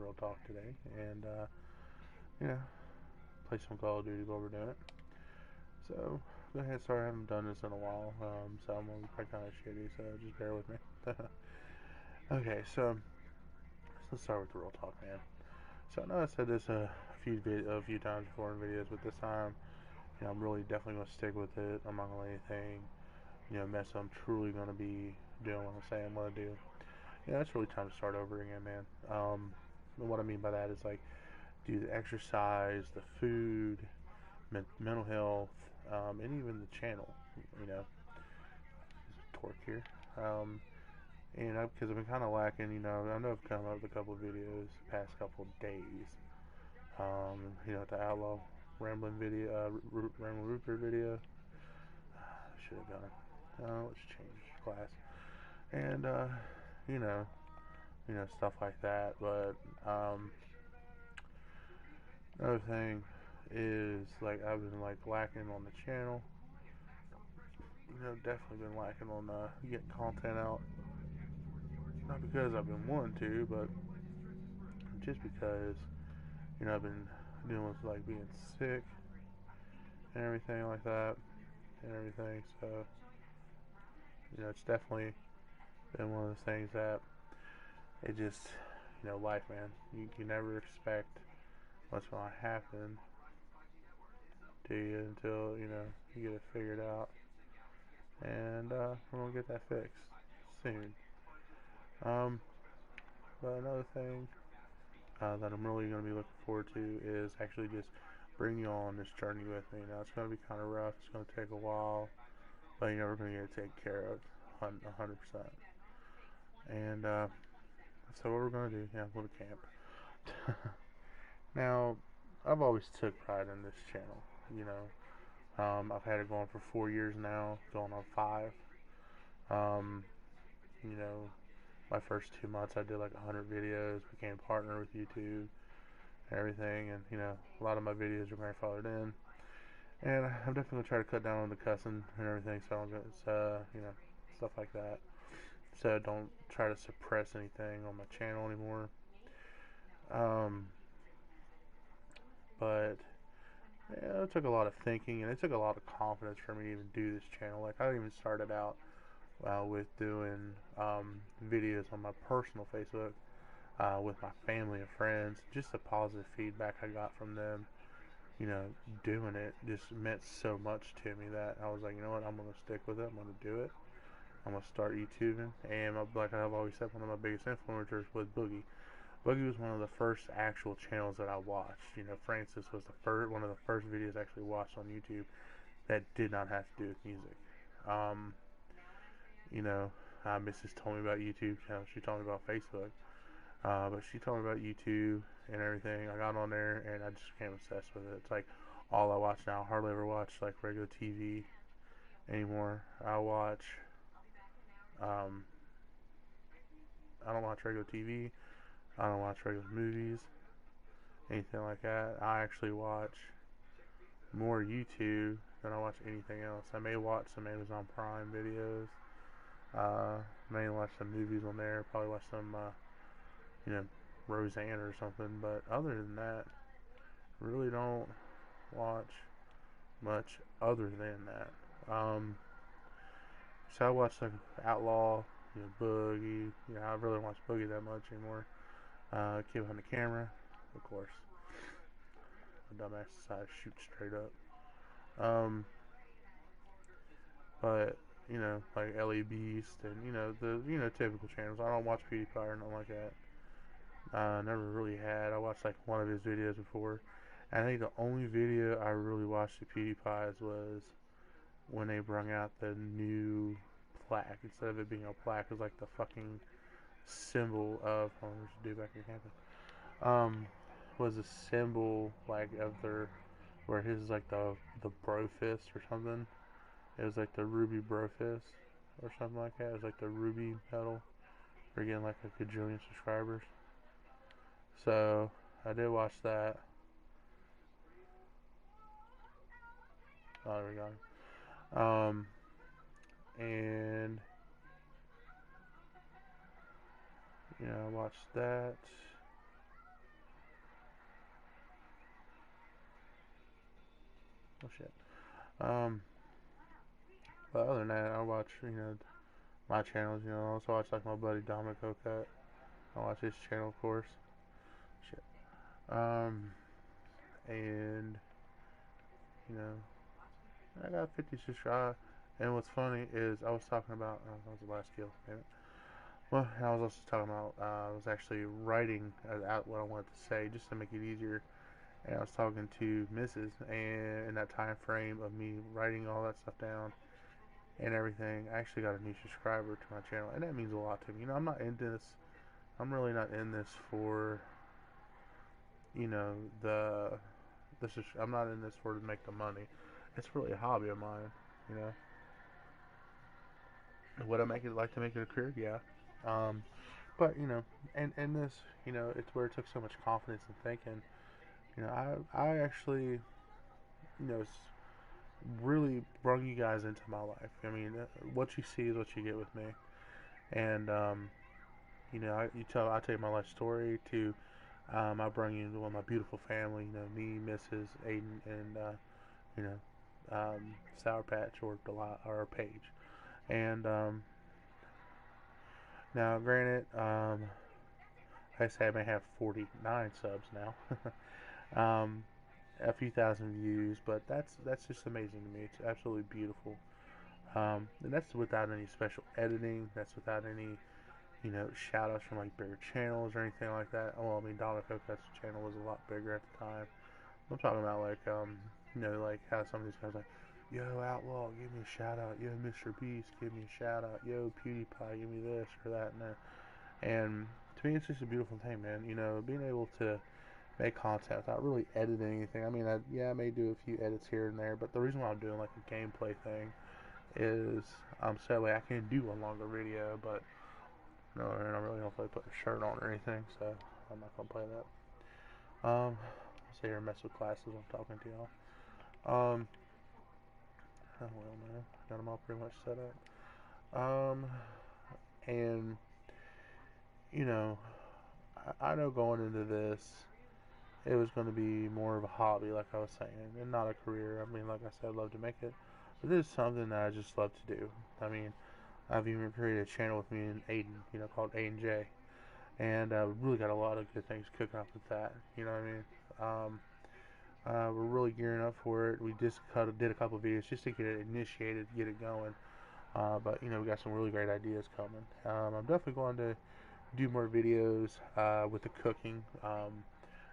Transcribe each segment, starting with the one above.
real talk today, and you know, play some Call of Duty while we're doing it. So go ahead, sorry I haven't done this in a while, so I'm gonna be kind of shitty, so just bear with me. Okay, so let's start with the real talk, man. So I know I said this a few times before in videos, but this time, I'm really definitely gonna stick with it. I'm not gonna let anything, mess up. I'm truly gonna be doing what I'm saying I'm gonna do. It's really time to start over again, man. And what I mean by that is like do the exercise, the food, mental health, and even the channel. You know, torque here. Because I've been kind of lacking. I know I've come up with a couple of videos the past couple of days. The outlaw rambling video, rambling Rupert video. Should have done it. Let's change class. And you know, stuff like that. But another thing is like I've been like lacking on the channel. Definitely been lacking on getting content out. Not because I've been wanting to, but just because I've been dealing with like being sick and everything like that and everything. So it's definitely been one of those things that it just life, man. You never expect what's gonna happen to you until you get it figured out, and we're gonna get that fixed soon. Um, but another thing that I'm really gonna be looking forward to is actually just bring you on this journey with me. It's gonna be kind of rough. It's gonna take a while, but we're gonna get it taken care of 100%. And so what we're gonna do? Yeah, go to camp. Now, I've always took pride in this channel. I've had it going for 4 years now, going on 5. Um, you know, my first 2 months I did like 100 videos, became a partner with YouTube and everything, and a lot of my videos are grandfathered in. And I'm definitely gonna try to cut down on the cussing and everything, so I'm gonna, stuff like that. So don't try to suppress anything on my channel anymore. Um, but it took a lot of thinking and it took a lot of confidence for me to even do this channel. Like I even started out with doing videos on my personal Facebook with my family and friends. Just the positive feedback I got from them, doing it just meant so much to me that I was like, you know what, I'm gonna stick with it. I'm gonna do it. I'm gonna start YouTubing. And like I've always said, one of my biggest influencers was Boogie. Boogie was one of the first actual channels that I watched. Francis was one of the first videos I actually watched on YouTube that did not have to do with music. Um, you know, Mrs. told me about YouTube. She told me about Facebook, but she told me about YouTube and everything. I got on there and I just became obsessed with it. It's like all I watch now. I hardly ever watch like regular TV anymore. Um, I don't watch regular TV. I don't watch regular movies, anything like that. I actually watch more YouTube than I watch anything else. I may watch some Amazon Prime videos. May watch some movies on there. Probably watch some, Roseanne or something. But other than that, really don't watch much other than that. So I watch like Outlaw, Boogie. I really don't watch Boogie that much anymore. Kid Behind the Camera, of course. My dumbass decided to shoot straight up. Um, but like LA Beast and the typical channels. I don't watch PewDiePie or nothing like that. Never really had. I watched like one of his videos before. And I think the only video I really watched of PewDiePie's was when they brought out the new plaque. Instead of it being a plaque, it was like the fucking symbol of. Oh, there's a dude back here camping. Was a symbol like of their where his is like the bro fist or something. It was like the ruby bro fist or something like that. It was like the ruby medal for getting like a gajillion subscribers. So I did watch that. Oh, there we go. And I watched that. Oh shit. Um, but other than that, I watch my channels. I also watch like my buddy Dominic Ocut. I watch his channel, of course. Shit. And you know, I got 50 subscribers. And what's funny is I was talking about that was the last kill. Damn it. Well, I was also talking about I was actually writing out what I wanted to say just to make it easier. And I was talking to Mrs. and in that time frame of me writing all that stuff down and everything, I actually got a new subscriber to my channel, and that means a lot to me. I'm not in this. I'm really not in this for the this is. I'm not in this for to make the money. It's really a hobby of mine. You know, would I like to make it a career? Yeah. Um, but and this, it's where it took so much confidence and thinking. I actually, really brought you guys into my life. I mean, what you see is what you get with me, and I tell you my life story to. I bring you into my beautiful family. Me, Mrs. Aiden, and you know, Sour Patch or Paige. And now, granted, I say I may have 49 subs now, a few thousand views, but that's just amazing to me. It's absolutely beautiful, and that's without any special editing. That's without any shout outs from like bigger channels or anything like that. Well, I mean, Donna Coco's channel was a lot bigger at the time. I'm talking about like like how some of these guys like, yo Outlaw, give me a shout out. Yo Mr. Beast, give me a shout out. Yo PewDiePie, give me this or that and that. And to me, it's just a beautiful thing, man. Being able to make content without really editing anything. I mean, I may do a few edits here and there, but the reason why I'm doing like a gameplay thing is sadly I can't do a longer video, but no, and I really don't feel like putting a shirt on or anything, so I'm not gonna play that. I'll sit here and mess with classes when I'm talking to y'all. Oh well, man, got them all pretty much set up. And you know, I know going into this, it was going to be more of a hobby, like I was saying, and not a career. I mean, like I said, I'd love to make it, but this is something that I just love to do. I mean, I've even created a channel with me and Aiden, called Aiden J, and we really got a lot of good things cooking up with that. You know what I mean? We're really gearing up for it. We just did a couple of videos just to get it initiated, get it going. But we got some really great ideas coming. I'm definitely going to do more videos with the cooking.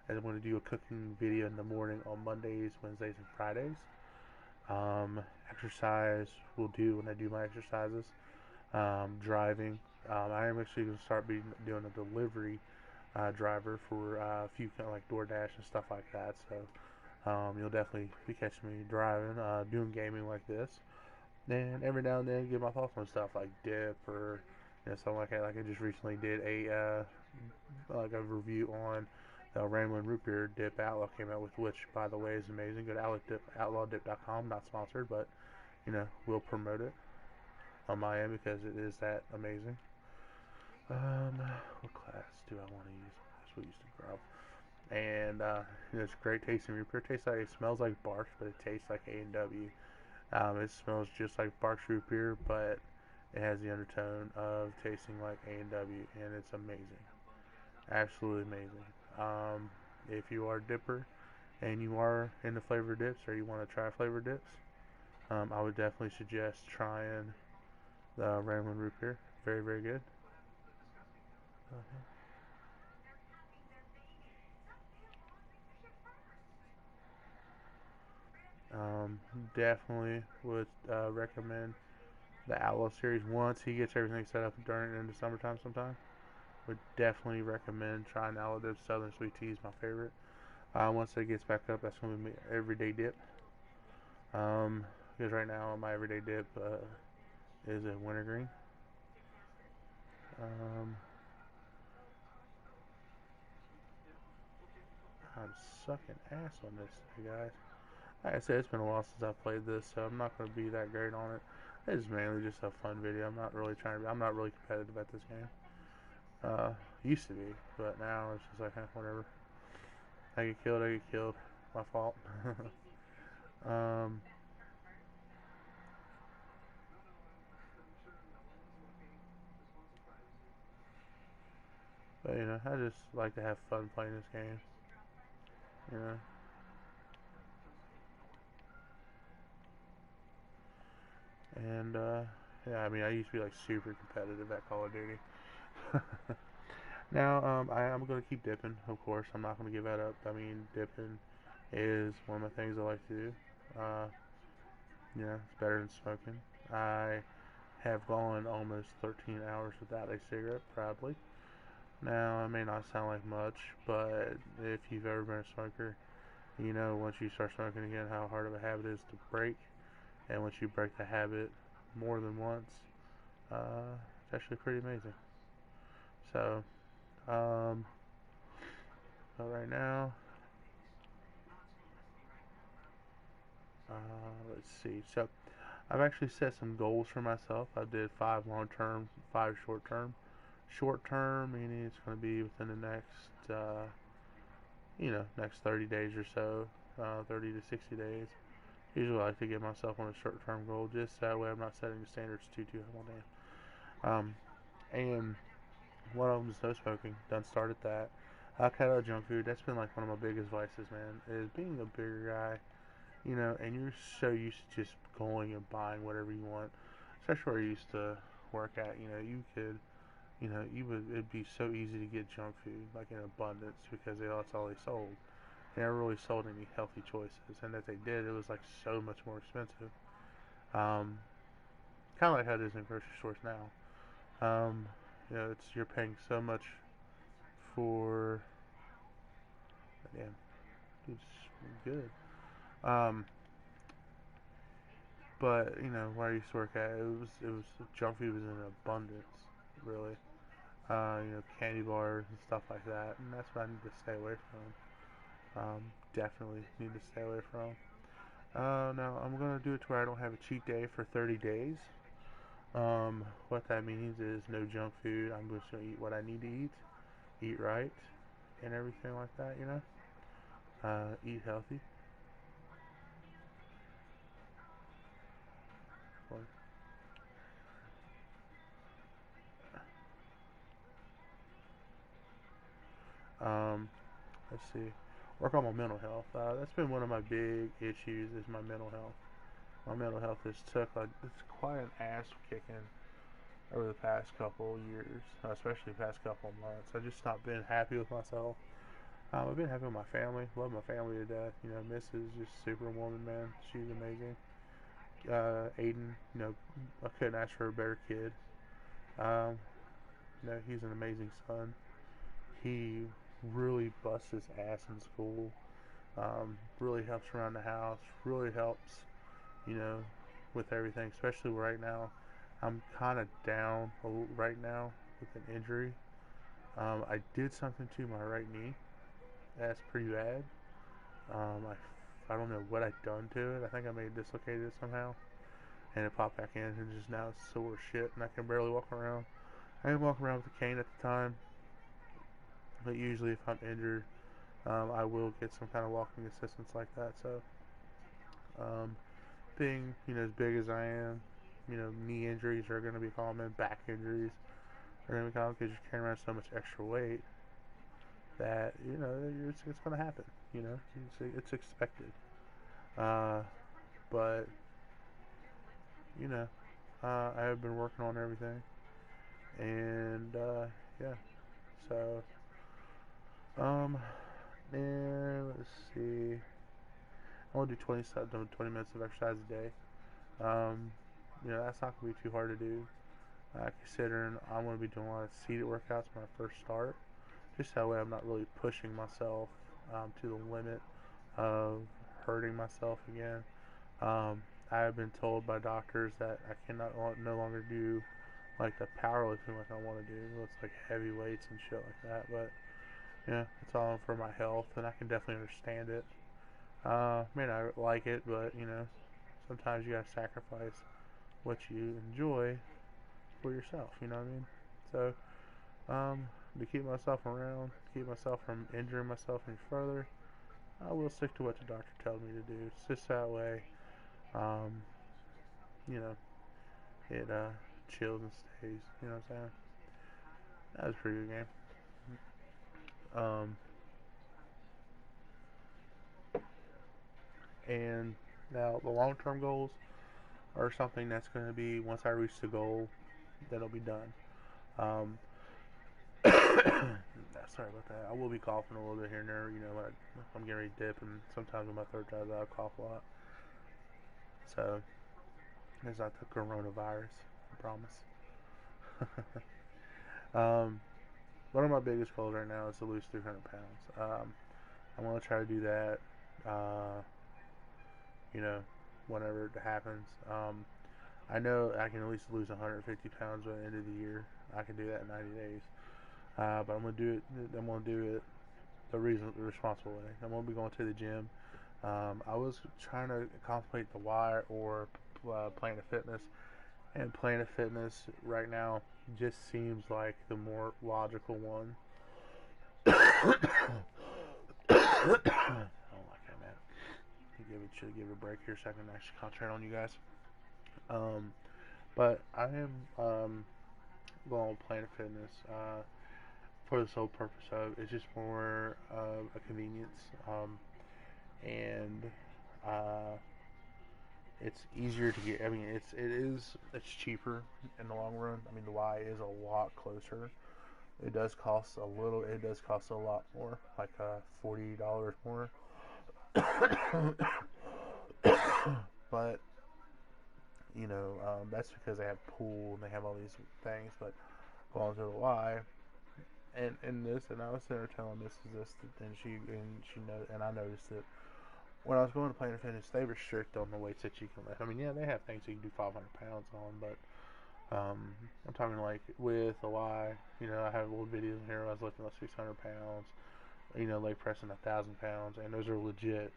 And I'm going to do a cooking video in the morning on Mondays, Wednesdays, and Fridays. Exercise we'll do when I do my exercises. Driving. I am actually going to start doing a delivery driver for a few kind of like DoorDash and stuff like that. So you'll definitely be catching me driving, doing gaming like this. And every now and then give my thoughts on stuff like dip or something like that. Like I just recently did a review on the Rambling Root Beer dip Outlaw came out with, which by the way is amazing. Go to outlawdip.com, not sponsored, but we'll promote it on my end because it is that amazing. What class do I want to use? That's what used to grub. And it's great tasting root beer. It smells like Barks, but it tastes like A&W. It smells just like Barks root beer, but it has the undertone of tasting like A&W, and it's amazing. Absolutely amazing. If you are a dipper and you are into flavored dips or you want to try flavored dips, I would definitely suggest trying the Rambling Root Beer. Very, very good. Definitely would recommend the Outlaw series once he gets everything set up during in the summertime sometime. Would definitely recommend trying Outlaw Dip. Southern Sweet Tea is my favorite. Once it gets back up, that's going to be my everyday dip. Because right now my everyday dip is a wintergreen. I'm sucking ass on this, guys. Like I said, it's been a while since I played this, so I'm not going to be that great on it. It's mainly just a fun video. I'm not really I'm not really competitive at this game. Used to be, but now it's just like, whatever. I get killed. My fault. Um, but I just like to have fun playing this game. You know, and yeah, I mean, I used to be like super competitive at Call of Duty. Now, I'm gonna keep dipping. Of course, I'm not gonna give that up. I mean, dipping is one of my things I like to do. Uh, it's better than smoking. I have gone almost 13 hours without a cigarette, probably. Now, it may not sound like much, but if you've ever been a smoker, once you start smoking again how hard of a habit it is to break. And once you break the habit more than once, it's actually pretty amazing. So, um, but right now, let's see. So, I've actually set some goals for myself. I did 5 long term, 5 short term. Short term meaning it's going to be within the next 30 days or so, 30 to 60 days. Usually I like to give myself on a short term goal just that way I'm not setting the standards too high. And one of them is no smoking. Done started that. I cut out junk food. That's been like one of my biggest vices, man. Is being a bigger guy, and you're so used to just going and buying whatever you want. Especially where I used to work at. You could, it'd be so easy to get junk food like in abundance because that's all they sold. They never really sold any healthy choices, and if they did, it was like so much more expensive. Um, kind of like how it is in grocery stores now. Um, you're paying so much for. Damn, it's good. Um, but where I used to work at, it was junk food was in abundance, really. Candy bars and stuff like that, and that's what I need to stay away from. Definitely need to stay away from. Now I'm gonna do it to where I don't have a cheat day for 30 days. What that means is no junk food. I'm just gonna eat what I need to eat right, and everything like that. Eat healthy. Um, let's see. Work on my mental health. That's been one of my big issues is my mental health. My mental health has took it's quite an ass kicking over the past couple years, especially the past couple months. I just not been happy with myself. I've been happy with my family. Love my family to death. Mrs. just super woman, man. She's amazing. Aiden, I couldn't ask for a better kid. Um, he's an amazing son. He really busts his ass in school. Really helps around the house. Really helps, you know, with everything. Especially right now, I'm kind of down right now with an injury. I did something to my right knee. That's pretty bad. I don't know what I've done to it. I think I may have dislocated it somehow, and it popped back in, and just now it's sore shit, and I can barely walk around. I can walk around with a cane at the time, but usually if I'm injured, I will get some kind of walking assistance like that. So, um, being as big as I am, knee injuries are going to be common. Back injuries are going to be common because you're carrying around so much extra weight that it's going to happen. It's expected. Uh, but you know, I have been working on everything, and yeah. So, um, and let's see. I want to do 20 minutes of exercise a day. Um, that's not going to be too hard to do. Considering I'm going to be doing a lot of seated workouts when I first start. Just that way I'm not really pushing myself to the limit of hurting myself again. I have been told by doctors that I cannot no longer do like the powerlifting like I want to do. It's like heavy weights and shit like that. But yeah, it's all for my health, and I can definitely understand it. I like it, but sometimes you gotta sacrifice what you enjoy for yourself. You know what I mean? So, to keep myself around, keep myself from injuring myself any further, I will stick to what the doctor tells me to do. It's just that way, um, you know, it chills and stays. You know what I'm saying? That was a pretty good game. Um, and now the long term goals are something that's going to be once I reach the goal, that'll be done. Um, sorry about that. I will be coughing a little bit here and there. You know, when I'm getting ready to dip, and sometimes when my throat dries out, I cough a lot. So it's not the coronavirus. I promise. um, one of my biggest goals right now is to lose 300 pounds. I want to try to do that. Uh, you know, whenever it happens. I know I can at least lose 150 pounds by the end of the year. I can do that in 90 days. But I'm gonna do it. I'm gonna do it the responsible way. I'm gonna be going to the gym. I was trying to contemplate the Y or Planet Fitness, and Planet Fitness right now just seems like the more logical one. I don't like that, man. Should give it a break here so I can actually concentrate on you guys. Um, but I am going with Planet Fitness for the sole purpose of it's just more of a convenience, and uh, it's easier to get. I mean, it's cheaper in the long run. I mean, the Y is a lot closer. It does cost a little. It does cost a lot more, like $40 more. But that's because they have pool and they have all these things. But going to the Y, and I was sitting there telling this, and she know, and I noticed it when I was going to Planet Fitness. They restrict on the weights that you can lift. I mean, yeah, they have things you can do 500 pounds on, but I'm talking like with the Y. I have little videos in here where I was lifting like 600 pounds. Leg pressing 1,000 pounds, and those are legit,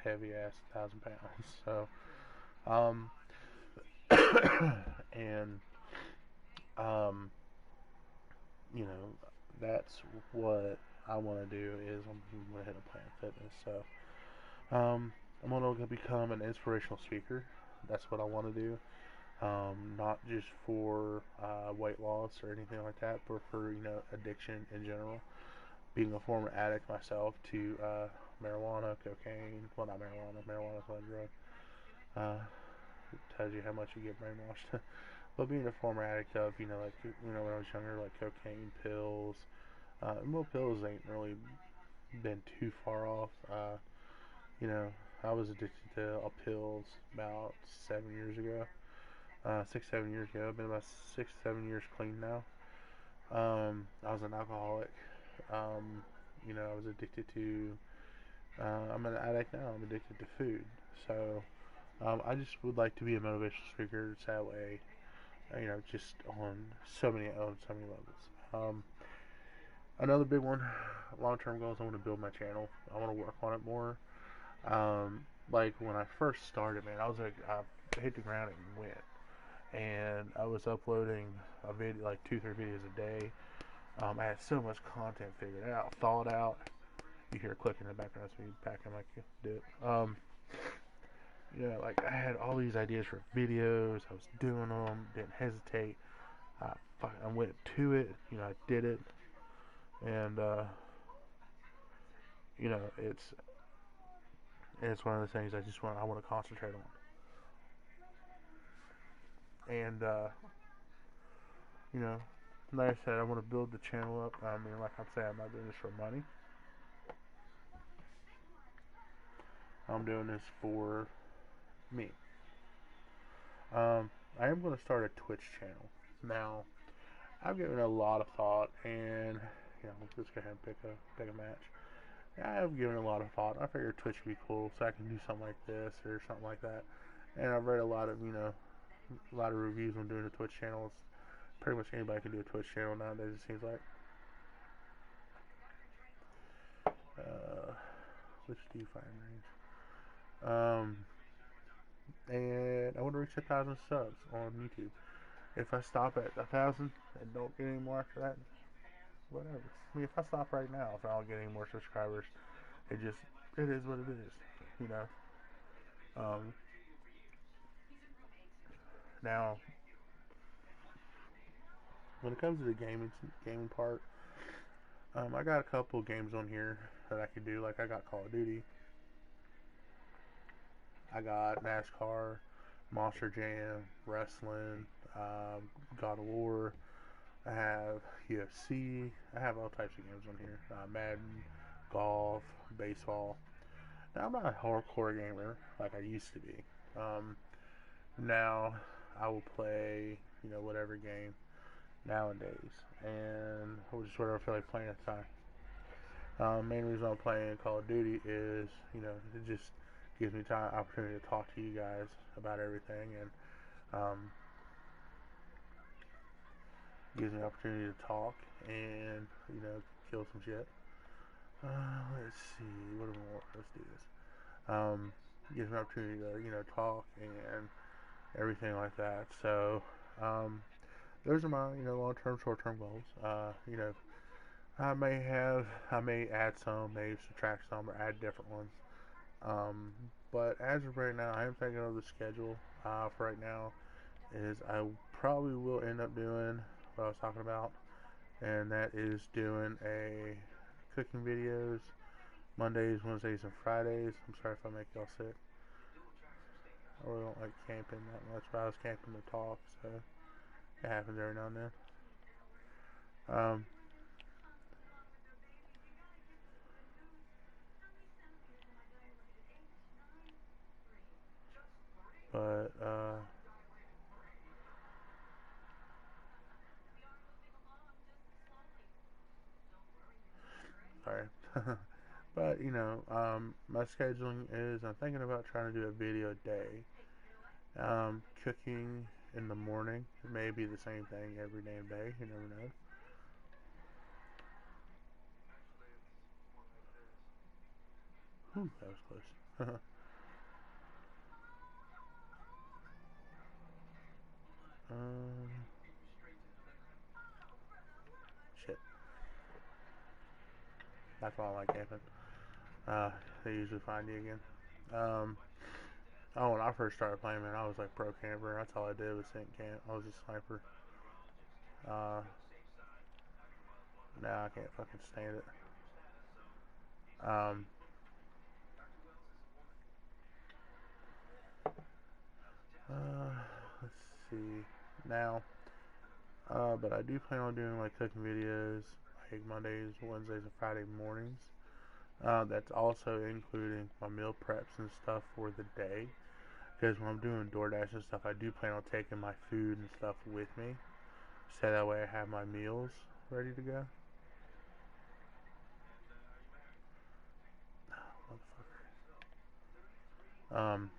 heavy ass 1,000 pounds. So, um, and um, you know, that's what I want to do is I'm going to hit a Planet Fitness. So, I'm going to become an inspirational speaker. That's what I want to do. Not just for weight loss or anything like that, but for addiction in general. Being a former addict myself to marijuana, cocaine. Well, not marijuana. Marijuana's not a drug. It tells you how much you get brainwashed. But being a former addict of, like when I was younger, like cocaine, pills. Well, pills ain't really been too far off. You know, I was addicted to pills about 7 years ago. 6, 7 years ago. I've been about 6, 7 years clean now. I was an alcoholic. Um, I was addicted to. I'm an addict now. I'm addicted to food. So I just would like to be a motivational speaker. So that way, just on so many levels. Another big one, long-term goals. I want to build my channel. I want to work on it more. Like when I first started, man, I hit the ground and went, and I was uploading a video, like 2, 3 videos a day. I had so much content figured out, thought out. You hear a click in the background, so you packing like you do it. Like I had all these ideas for videos. I was doing them, didn't hesitate. I went to it. I did it, and it's one of the things I want to concentrate on. And you know, like I said, I want to build the channel up. I mean, like I'm saying, I'm not doing this for money. I'm doing this for me. I am going to start a Twitch channel. Now, I've given it a lot of thought, and let's go ahead and pick a match. I've given it a lot of thought. I figured Twitch would be cool, so I can do something like this or something like that. And I've read a lot of reviews on doing a Twitch channel. It's pretty much anybody can do a Twitch channel nowadays. It seems like. Which do you find range? And I want to reach 1,000 subs on YouTube. If I stop at 1,000 and don't get any more after that, whatever. I mean, if I stop right now, if I don't get any more subscribers, it just it is what it is, you know. Um, Now, when it comes to the gaming part, I got a couple games on here that I could do. Like I got Call of Duty, I got NASCAR, Monster Jam, wrestling, God of War. I have UFC. I have all types of games on here. Madden, golf, baseball. Now I'm not a hardcore gamer like I used to be. Um, Now I will play, whatever game nowadays, and just whatever I feel like playing at the time. Main reason I'm playing Call of Duty is, it just gives me time, opportunity to talk to you guys about everything, and gives me opportunity to talk and kill some shit. Let's see, what do we want? Let's do this. Gives me opportunity to talk and everything like that. So those are my long-term, short-term goals. I may add some, may subtract some, or add different ones. Um, but as of right now, I am thinking of the schedule. For right now, is I probably will end up doing what I was talking about, and that is doing a cooking videos Mondays, Wednesdays, and Fridays. I'm sorry if I make y'all sick. I really don't like camping that much, but I was camping to talk, so it happens every now and then. Um, but sorry. But my scheduling is I'm thinking about trying to do a video a day. Cooking in the morning, it may be the same thing every damn day. You never know. Whew, that was close. um, Shit. That's why I like camping. They usually find you again. Um, when I first started playing, man, I was like pro camper. That's all I did was sit in camp. I was a sniper. Uh, Now I can't fucking stand it. Um, uh, let's see. Now, but I do plan on doing like cooking videos, like Mondays, Wednesdays, and Friday mornings. That's also including my meal preps and stuff for the day. Because when I'm doing DoorDash and stuff, I do plan on taking my food and stuff with me. So that way I have my meals ready to go. Um,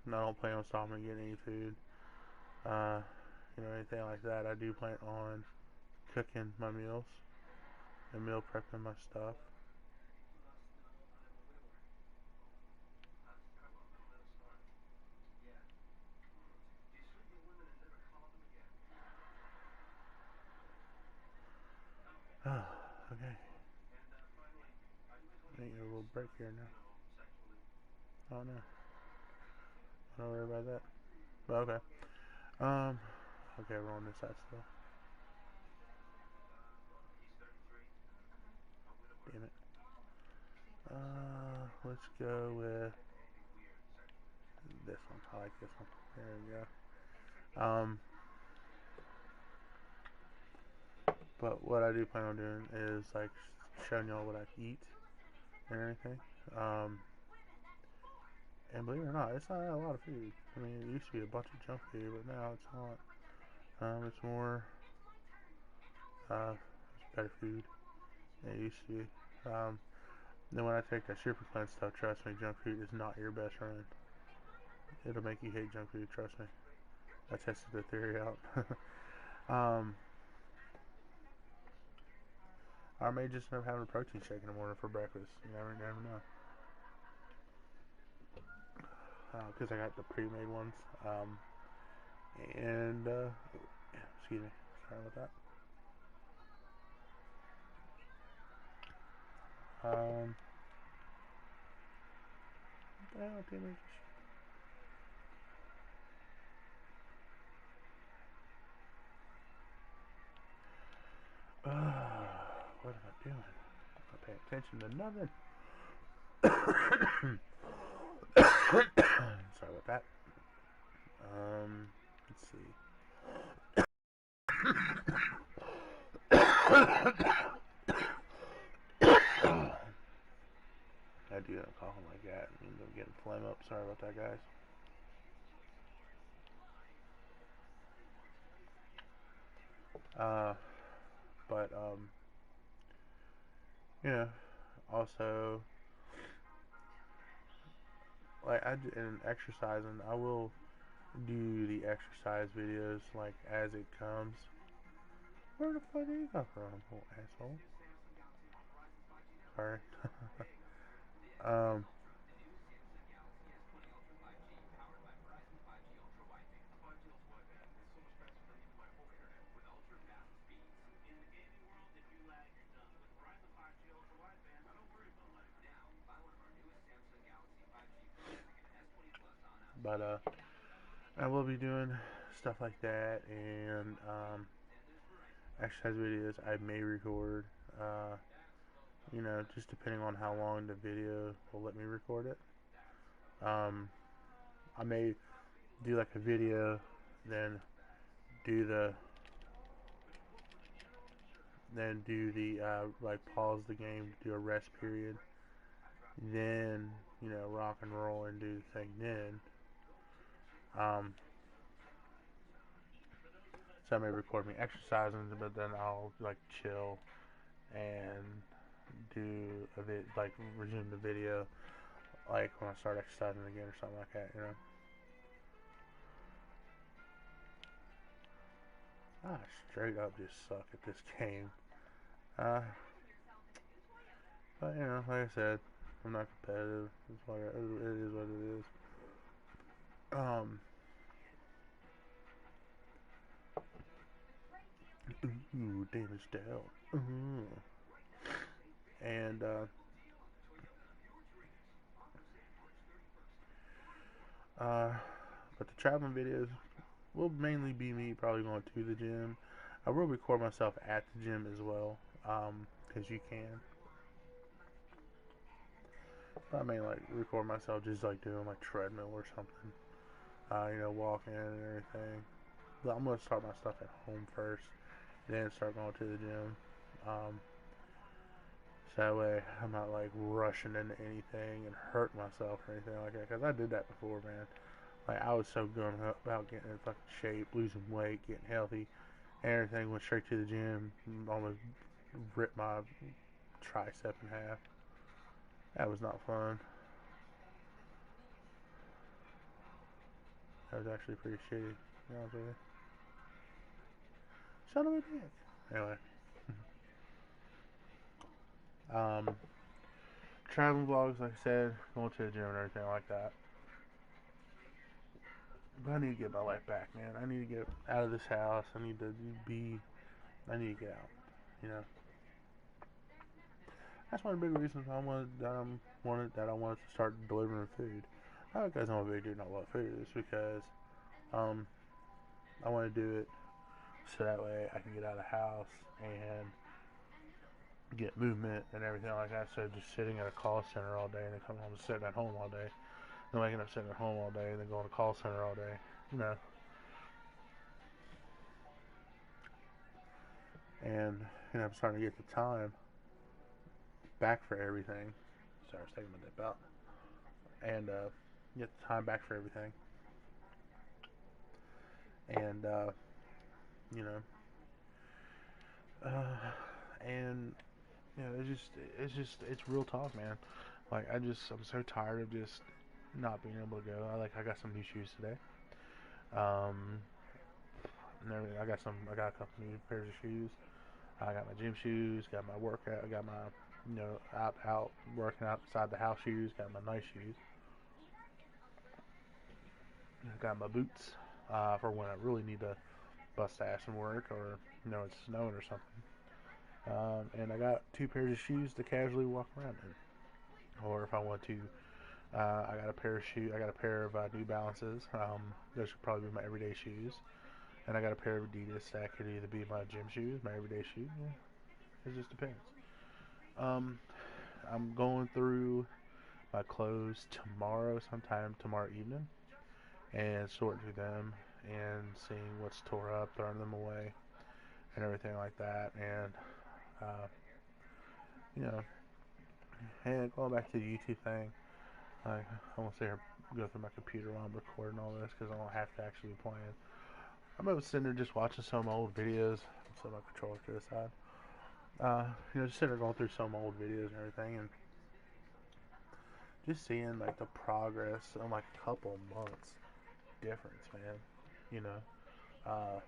I don't plan on stopping and getting any food. Uh, Anything like that. I do plan on cooking my meals and meal prepping my stuff. Okay. I think a little break here now. Oh no. Don't worry about that. But okay. Um. Okay, we're on this side still. Damn it. Let's go with this one. I like this one. There we go. But what I do plan on doing is like showing y'all what I eat and everything. Um, and believe it or not, it's not a lot of food. I mean, it used to be a bunch of junk food, but now it's not. It's more it's better food than it used to be. Then when I take that super cleanse stuff, trust me, junk food is not your best friend. It'll make you hate junk food. Trust me. I tested the theory out. um, I may just end up having a protein shake in the morning for breakfast. You never know. Because I got the pre-made ones. And excuse me, sorry about that. Well, teenagers. What am I doing? I'm not paying attention to nothing. Sorry about that. Let's see. I do that coughing like that. I mean, I'm getting phlegm up. Sorry about that, guys. Uh, but you know, also like in exercising, I will do the exercise videos like as it comes. Where the fuck did you come from, little asshole? Sorry. um, but I will be doing stuff like that and exercise videos. I may record. Uh, just depending on how long the video will let me record it. Um, I may do like a video, then do the like pause the game, do a rest period, then rock and roll and do the thing then. Um, so I may record me exercising, but then I'll like chill and do like resume the video like when I start exercising again or something like that. I straight up just suck at this game. Uh, but like I said, I'm not competitive. It is what it is. Ooh, damage dealt. And uh, but the traveling videos will mainly be me probably going to the gym. I will record myself at the gym as well, because you can. But I may like record myself just like doing like treadmill or something. Walking and everything. But I'm gonna start my stuff at home first, then start going to the gym. Um, so that way I'm not like rushing into anything and hurt myself or anything like that. Because I did that before, man. Like I was so gung ho about getting in fucking shape, losing weight, getting healthy, and everything. Went straight to the gym, almost ripped my tricep in half. That was not fun. That was actually pretty shitty. You know what I'm saying? Son of a dick. Anyway, um, traveling vlogs, like I said, going to the gym and everything like that. But I need to get my life back, man. I need to get out of this house. I need to be. I need to get out. You know. That's one of the big reasons I wanted to start delivering food. Not because I'm a big dude and I love food. It's because um, I want to do it so that way I can get out of the house and get movement and everything like that. So just sitting at a call center all day and then coming home and sitting at home all day, then waking up sitting at home all day and then going to call center all day. You know. And I'm starting to get the time back for everything. Sorry, I was taking my dip out. And get the time back for everything. And you know, and it's real talk, man. Like I'm so tired of just not being able to go. I got some new shoes today. Um, I got a couple new pairs of shoes. I got my gym shoes. Got my workout. I got my out working outside the house shoes. Got my nice shoes. I got my boots for when I really need to bust ass and work, or it's snowing or something. And I got two pairs of shoes to casually walk around in, or if I want to I got a pair of shoe. I got a pair of New Balances. Those should probably be my everyday shoes. And I got a pair of Adidas that could either be my gym shoes, my everyday shoe. Yeah, it just depends. I'm going through my clothes tomorrow, sometime tomorrow evening, and sorting through them and seeing what's tore up, throwing them away, and everything like that. And uh, you know, and going back to the YouTube thing, like I won't sit here go through my computer while I'm recording all this because I don't have to actually be playing. I'm over sitting there just watching some old videos. Set my controller to the side. Just sitting there going through some old videos and everything, and just seeing like the progress in like a couple months difference, man. You know, uh,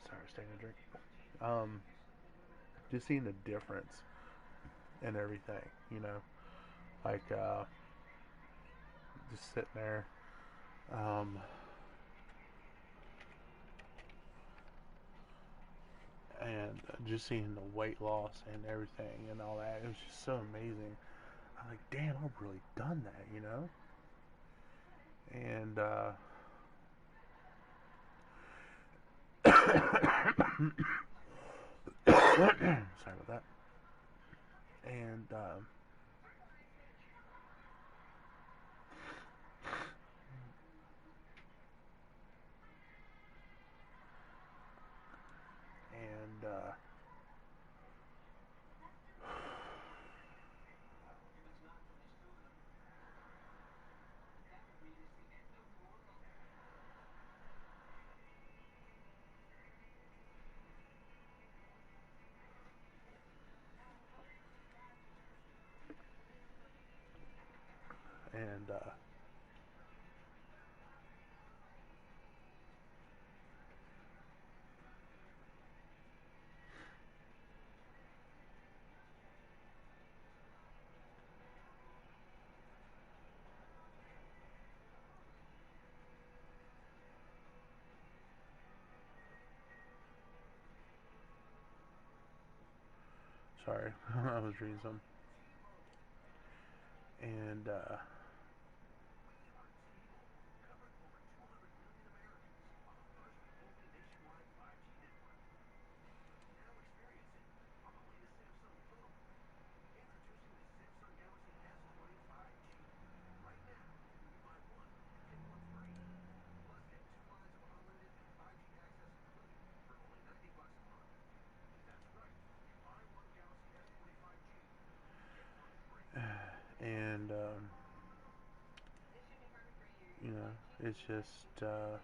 sorry, I was taking a drink. Just seeing the difference in everything. You know, like just sitting there. Um, and just seeing the weight loss and everything and all that, it was just so amazing. I'm like, damn, I've really done that, you know? And sorry about that. And and and sorry, I was reading some. And and it's just and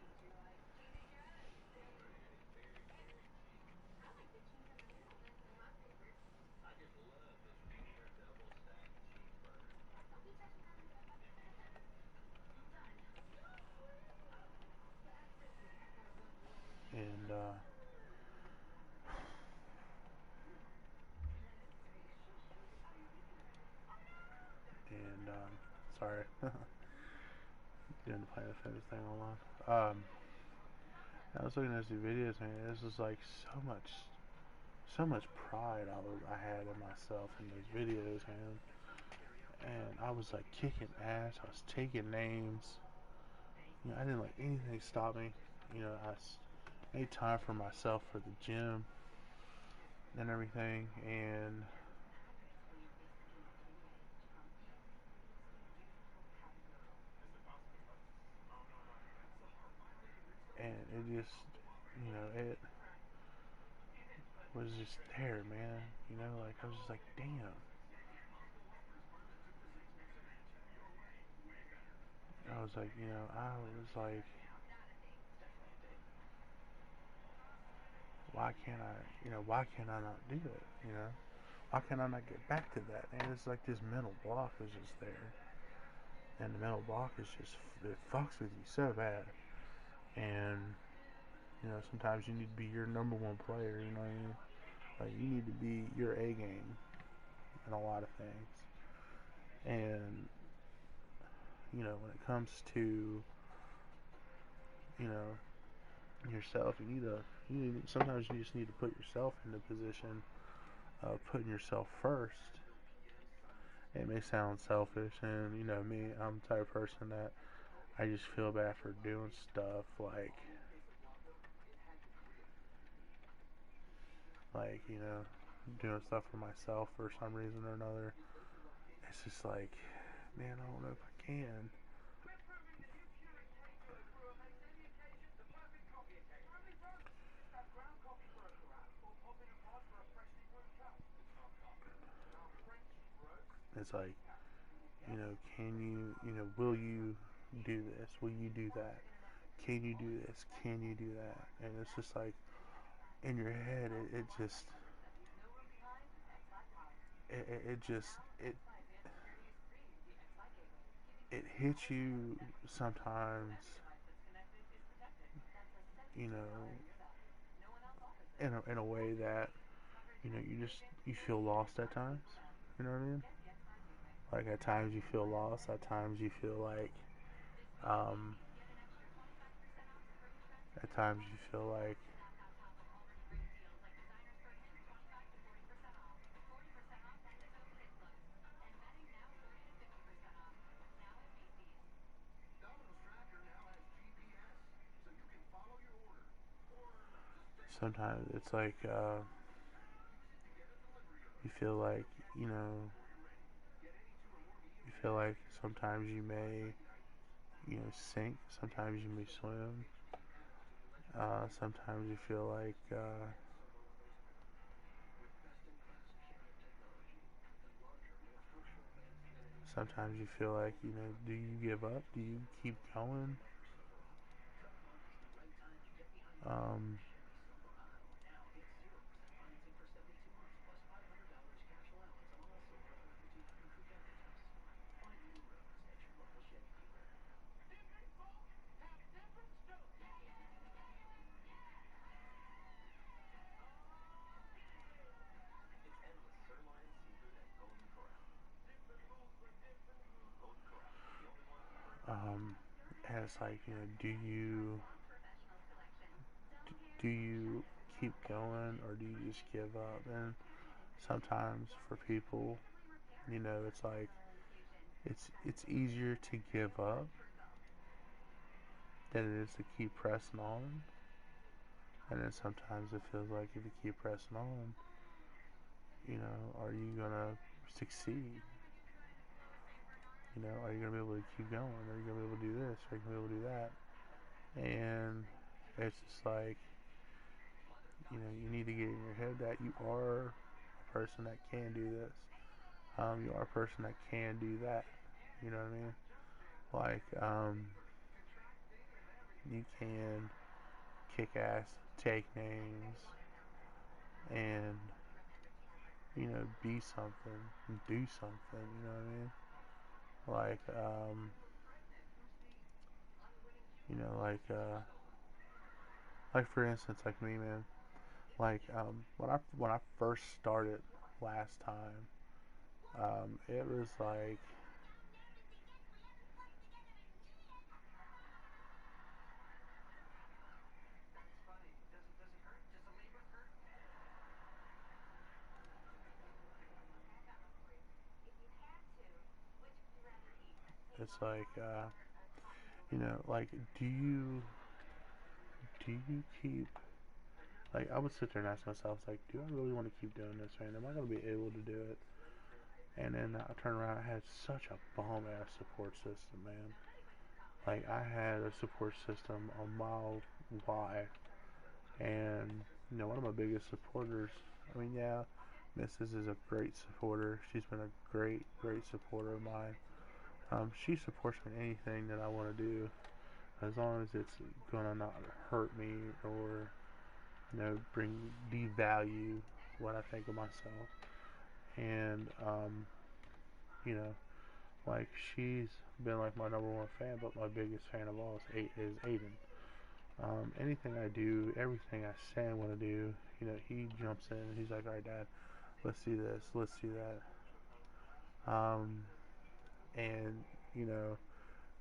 and sorry, doing the Planet Fitness thing online. I was looking at these videos, man. This was like so much pride I had in myself in those videos, man. And I was like kicking ass. I was taking names. I didn't let anything stop me. I made time for myself for the gym and everything, and it just, it was just there, man. Like I was just like, damn. I was like, why can't I not do it? Why can I not get back to that? And it's like this mental block is just there, and the mental block is just it fucks with you so bad. And sometimes you need to be your number one player. You know what I mean? Like you need to be your A game in a lot of things. And when it comes to you know yourself, sometimes you just need to put yourself in the position of putting yourself first it may sound selfish, and you know me, I'm the type of person that I just feel bad for doing stuff like you know, doing stuff for myself for some reason or another. It's just like, man, I don't know if I can. It's like, you know, can you, you know, will you do this? Will you do that? Can you do this? Can you do that? And it's just like in your head, it just, it just, it hits you sometimes, you know, in a way that, you know, you feel lost at times. You know what I mean? Like at times you feel lost. At times you feel like, um, at times you feel like, sometimes it's like, you feel like, you know, you feel like sometimes you may, you know, sink. Sometimes you may swim. Sometimes you feel like, sometimes you feel like, you know, do you give up? Do you keep going? Um, and it's like, you know, do you keep going or do you just give up? And sometimes for people, you know, it's like it's easier to give up than it is to keep pressing on. And then sometimes it feels like if you keep pressing on, you know, are you gonna succeed? You know, are you gonna be able to keep going? Are you gonna be able to do this? Are you gonna be able to do that? And it's just like, you know, you need to get in your head that you are a person that can do this. You are a person that can do that. You know what I mean? Like, you can kick ass, take names, and, you know, be something, and do something. You know what I mean? Like, you know, like for instance, like me, man. Like, when I first started last time, it was like, it's like, you know, like, do you keep, like, I would sit there and ask myself, like, do I really want to keep doing this, man? Am I going to be able to do it? And then I turned around, I had such a bomb ass support system, man. Like, I had a support system a mile wide, and, you know, one of my biggest supporters, I mean, yeah, Mrs. is a great supporter. She's been a great supporter of mine. She supports me in anything that I want to do, as long as it's gonna not hurt me or, you know, bring devalue what I think of myself. And, you know, like she's been like my number one fan, but my biggest fan of all is Aiden. Anything I do, everything I say I want to do, you know, he jumps in and he's like, all right, Dad, let's do this, let's do that. And you know,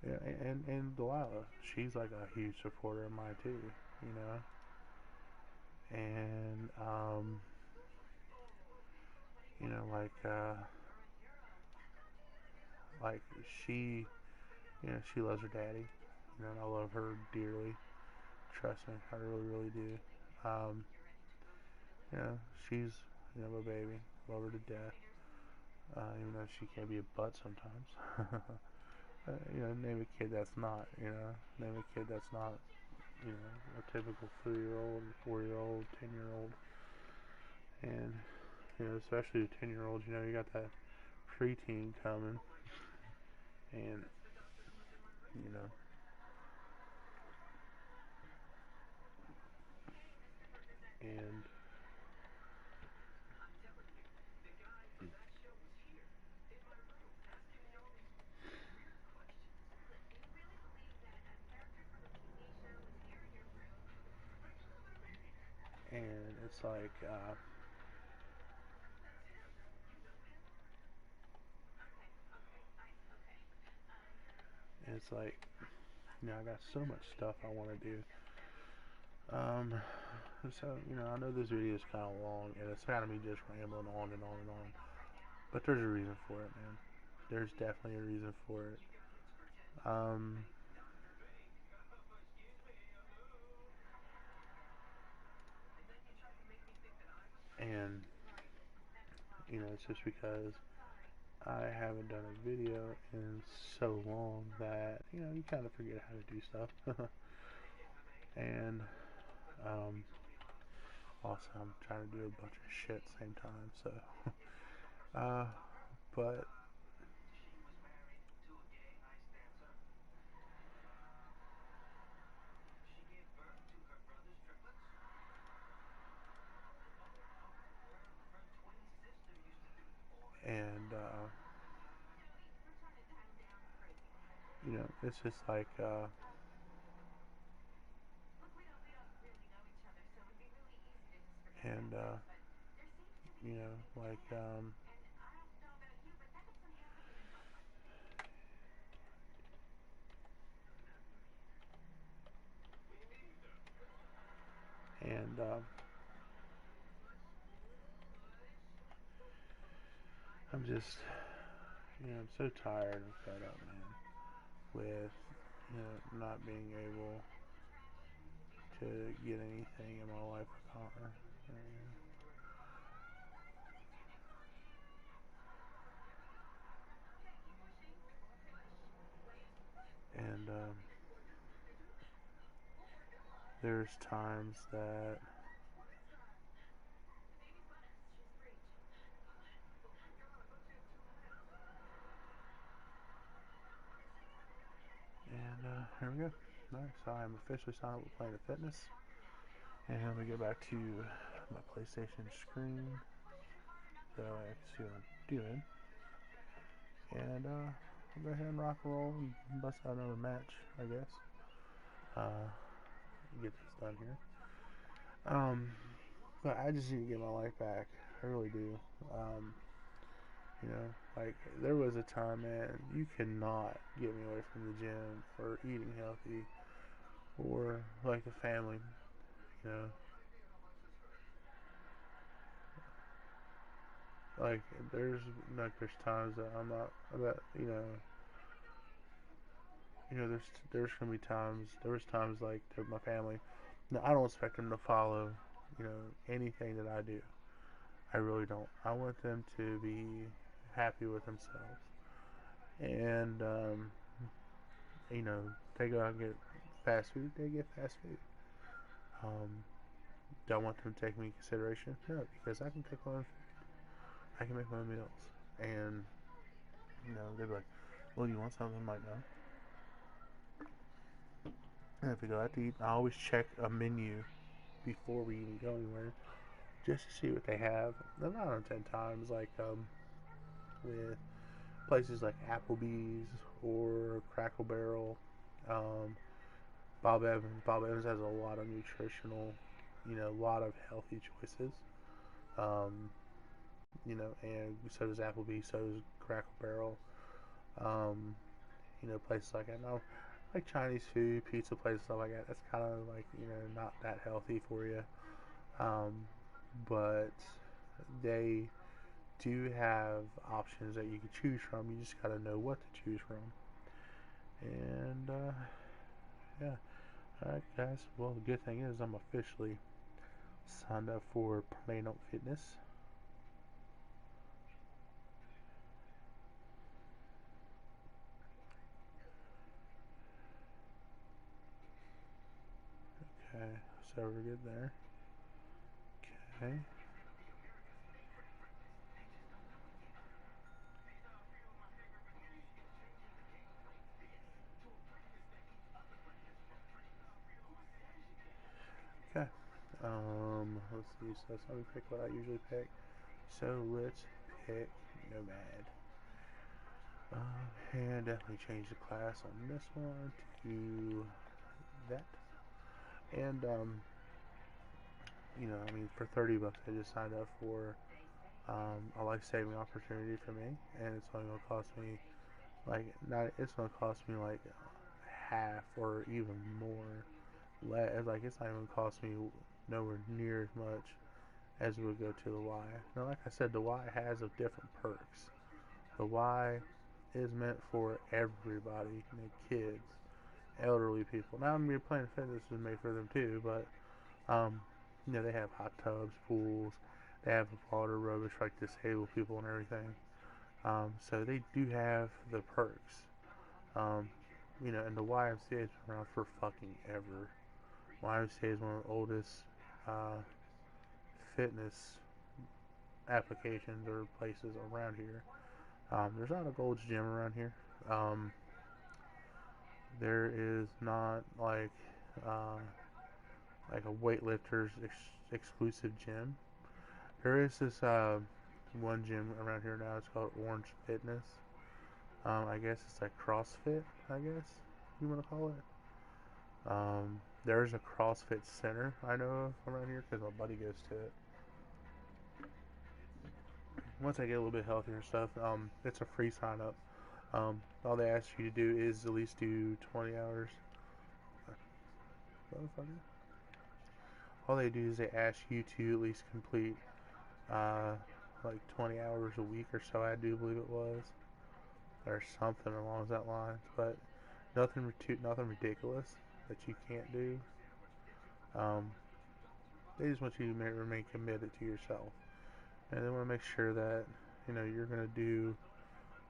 and Delilah, she's like a huge supporter of mine too, you know. And you know, like like she, she loves her daddy, and I love her dearly. Trust me, I really, really do. Um, she's, my baby. Love her to death. Even though she can be a butt sometimes. Name a kid that's not, name a kid that's not, a typical 3-year-old, 4-year-old, 10-year-old. And, especially the 10-year-olds, you got that preteen coming. And, you know, and and it's like, I got so much stuff I want to do. So, I know this video is kind of long, and it's kind of me just rambling on and on and on. But there's a reason for it, man. There's definitely a reason for it. Um, and, it's just because I haven't done a video in so long that, you kind of forget how to do stuff. And, also, I'm trying to do a bunch of shit at the same time, so, uh, but, and, it's just like, and, like, and, I'm just, I'm so tired and fed up, man, with, not being able to get anything in my life accomplished. And, there's times that, and, here we go. Alright, so I'm officially signed up with Planet Fitness. And let me get back to my PlayStation screen so I can see what I'm doing. And I'll go ahead and rock and roll and bust out another match, I guess. Get this done here. But I just need to get my life back. I really do. Like there was a time, man, you cannot get me away from the gym or eating healthy or like the family. You know, like there's times that I'm not that there's gonna be times there was times like to my family. No, I don't expect them to follow anything that I do. I really don't. I want them to be happy with themselves. And they go out and get fast food. They get fast food. Um, don't want them to take me into consideration. No, because I can cook my own food. I can make my own meals. And they'd be like, "Well, do you want something?" I'm like, "No." And if we go out to eat, I always check a menu before we even go anywhere, just to see what they have. 9 out of 10 times, like with places like Applebee's or Crackle Barrel, um, Bob Evans. Bob Evans has a lot of nutritional, a lot of healthy choices. Um, and so does Applebee's, so does Crackle Barrel. Um, places like that. Now, like Chinese food, pizza places, stuff like that. That's kind of like not that healthy for you. But they do have options that you can choose from. You just gotta know what to choose from. And yeah, alright guys. Well, the good thing is I'm officially signed up for Plano Fitness. Okay, so we're good there. Okay. Okay. Let's see. So let me pick what I usually pick. So let's pick Nomad. And definitely change the class on this one to that. And I mean, for 30 bucks, I just signed up for a life saving opportunity for me, and it's only gonna cost me like not. It's gonna cost me like half or even more. Like it's not even cost me nowhere near as much as it would go to the Y. Now, like I said, the Y has a different perks. The Y is meant for everybody, kids, elderly people. Now, I'm Planet Fitness is made for them too, but they have hot tubs, pools, they have water aerobics for like disabled people and everything. So they do have the perks. Um, and the YMCA has been around for fucking ever. YMCA is one of the oldest uh, fitness applications or places around here. There's not a Gold's Gym around here. Um, there is not uh, like a weightlifter's exclusive gym. There is this one gym around here now. It's called Orange Fitness. I guess it's like CrossFit. I guess you want to call it. There's a CrossFit center I know of around here because my buddy goes to it. Once I get a little bit healthier and stuff, it's a free sign up. All they ask you to do is at least do 20 hours. Motherfucker. All they do is they ask you to at least complete uh, like 20 hours a week or so. I do believe it was, or something along that lines. But nothing ridiculous that you can't do. Um, they just want you to remain committed to yourself, and they want to make sure that you're going to do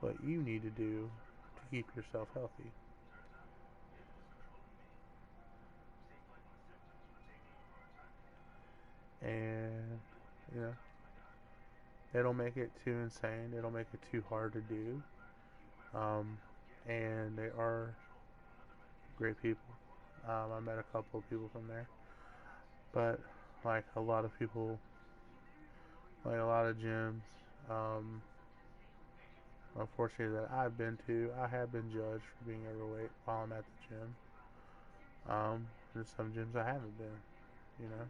what you need to do to keep yourself healthy. And you know they don't make it too insane. They don't make it too hard to do. Um, and they are great people. I met a couple of people from there, but like a lot of people, like a lot of gyms, um, unfortunately that I've been to, I have been judged for being overweight while I'm at the gym. There's some gyms I haven't been, you know.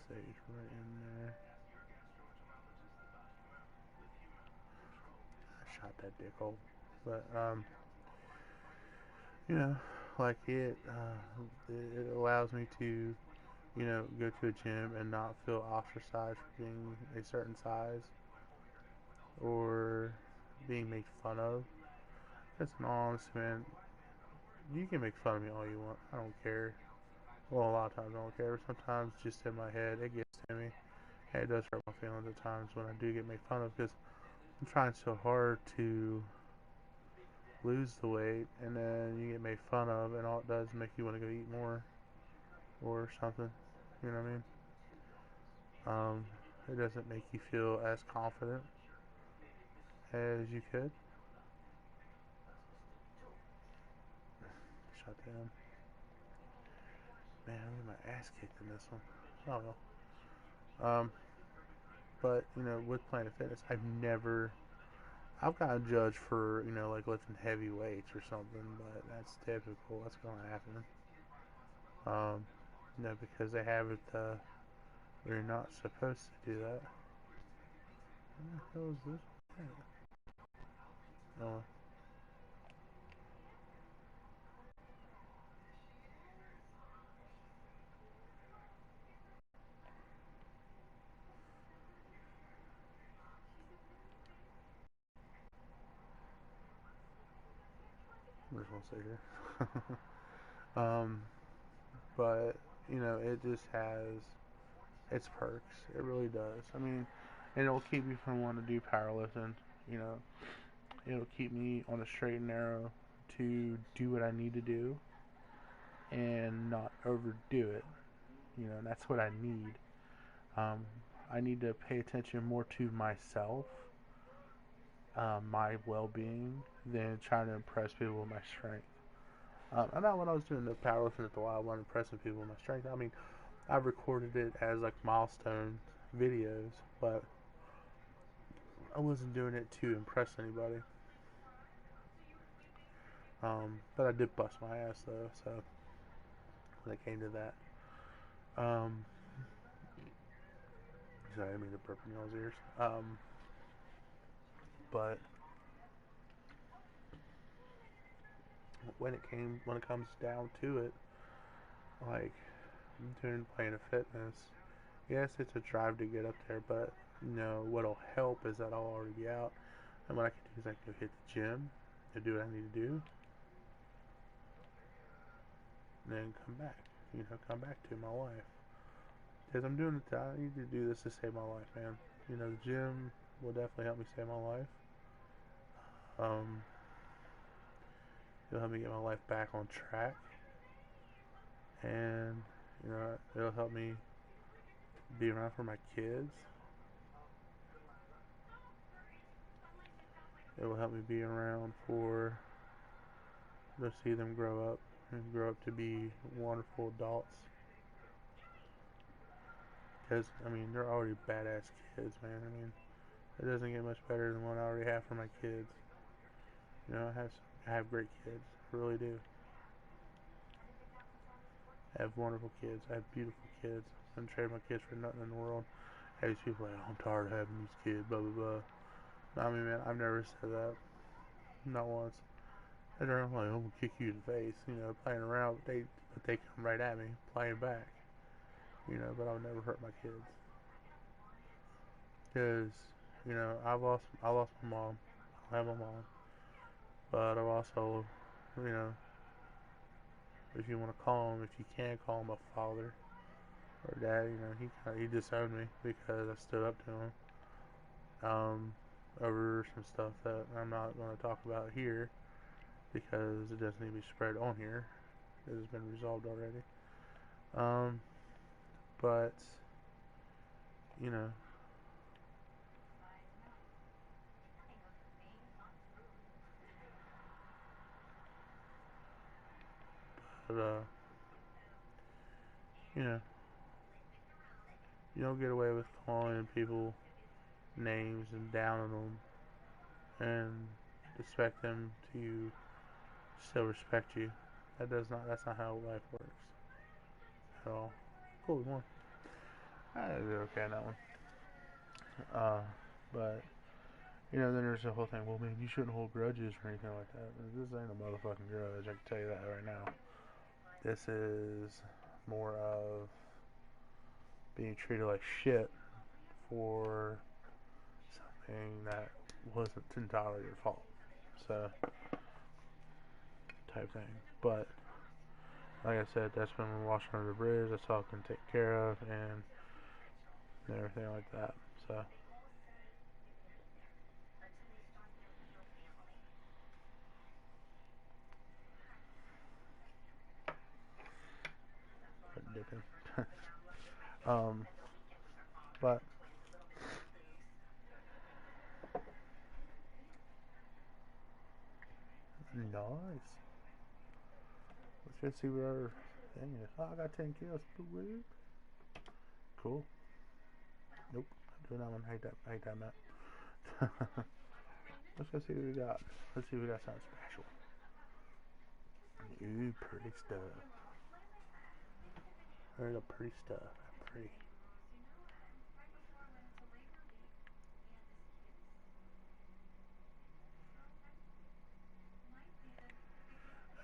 Sage right in there. I shot that dick hole, but you know, like it allows me to go to a gym and not feel ostracized for being a certain size or being made fun of. That's an honest man. You can make fun of me all you want. I don't care. Well, a lot of times I don't care. But sometimes just in my head it gets to me. And it does hurt my feelings at times when I do get made fun of because I'm trying so hard to lose the weight and then you get made fun of and all it does is make you want to go eat more or something. You know what I mean? It doesn't make you feel as confident as you could. Shut down. Man, I'm getting my ass kicked in this one. Oh well. But with Planet Fitness, I've gotten judged for like lifting heavy weights or something, but that's typical. That's gonna happen. Because they have it. They're not supposed to do that. What the hell is this? Oh, just want to say here. But it just has its perks. It really does. I mean, and it'll keep me from wanting to do powerlifting. You know, it'll keep me on a straight and narrow to do what I need to do and not overdo it. And that's what I need. I need to pay attention more to myself, my well-being, than trying to impress people with my strength. I know when I was doing the powerlifting at the while, I wasn't impressing people with my strength. I mean, I recorded it as like milestone videos, but I wasn't doing it to impress anybody. But I did bust my ass though, so when it came to that. Sorry, I mean to burp in y'all's ears. But when it comes down to it, like doing Planet Fitness, yes, it's a drive to get up there, but what'll help is that I'll already be out, and what I can do is I can go hit the gym and do what I need to do, and then come back. Come back to my life. Because I'm doing it. I need to do this to save my life, man. The gym will definitely help me save my life. It'll help me get my life back on track, and it'll help me be around for my kids. It will help me be around to see them grow up to be wonderful adults. Because they're already badass kids, man. It doesn't get much better than what I already have for my kids. I have great kids, I really do. I have wonderful kids. I have beautiful kids. I wouldn't trade my kids for nothing in the world. I have these people like, I'm tired of having these kids, blah blah blah. Man, I've never said that, not once. They're like, I'm gonna kick you in the face, playing around. But they come right at me, playing back. But I would never hurt my kids. Because, I lost my mom. I have my mom. But I've also, if you want to call him, if you can call him a father or dad, he disowned me because I stood up to him over some stuff that I'm not going to talk about here because it doesn't need to be spread on here. It has been resolved already. But but you don't get away with calling people names and downing them and expect them to still respect you. That's not how life works at all. Cool, we won. I did okay on that one. But then there's the whole thing. Well, man, you shouldn't hold grudges or anything like that. This ain't a motherfucking grudge. I can tell you that right now. This is more of being treated like shit for something that wasn't entirely your fault. So, type thing. But like I said, that's been washed under the bridge. That's all I can take care of and everything like that. So. Dipping. But nice. Let's go see what our thing is. Oh, I got 10 kills. Cool. Nope. I'm doing that one. I hate that map. Let's go see what we got. Let's see if we got something special. Ooh, pretty stuff. There's the pretty stuff. Pretty.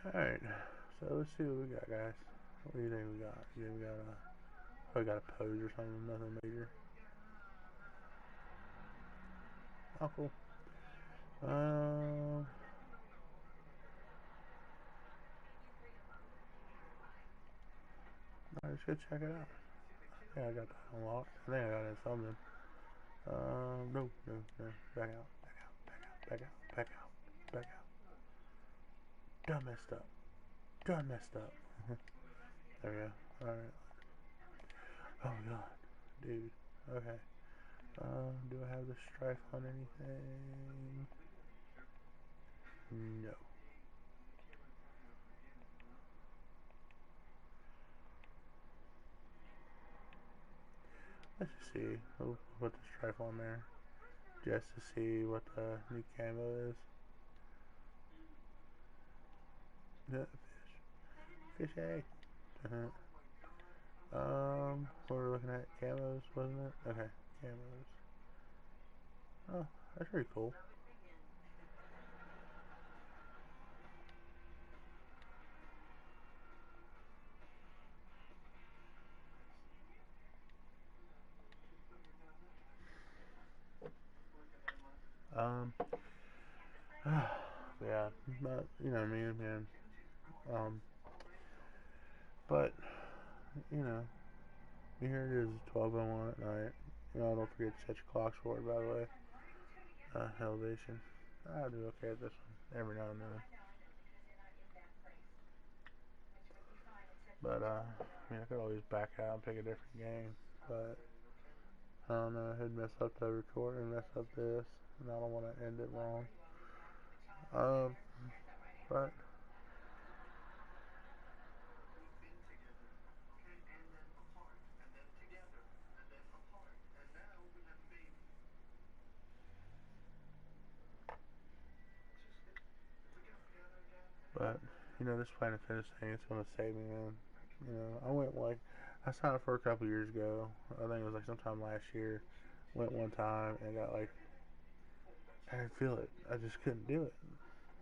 Alright. So let's see what we got, guys. What do you think we got? You think we got a pose or something? Nothing major. Oh, cool. let's go check it out. I think I got that unlocked. I think I got it in something. No. Back out. Back out. Done messed up. There we go. Alright. Oh god. Dude. Okay. Do I have the strife on anything? No. Let's just see. We'll put the strife on there. Just to see what the new camo is. Yeah, fish. Fish egg. What we're looking at, camos, wasn't it? Okay, camos. Oh, that's pretty cool. Um, yeah, but, you know what I mean, man. But, you know, here it is, 12:01 at night. You know, don't forget to set your clocks for it, by the way. Elevation. I do okay at this one, every now and then. But, I mean, I could always back out and pick a different game, but I don't know, it'd mess up the record and mess up this, and I don't want to end it wrong. But you know, this Planet Fitness thing, it's gonna save me, man. You know, I signed up for a couple years ago. I think it was like sometime last year. Went one time and got like, I didn't feel it. I just couldn't do it.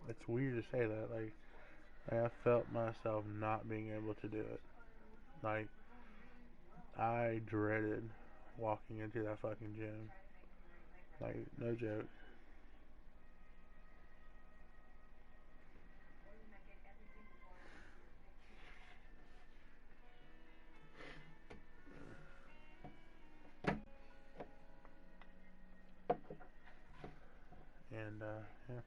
It's weird to say that. Like I felt myself not being able to do it. Like I dreaded walking into that fucking gym. Like no joke. And yeah.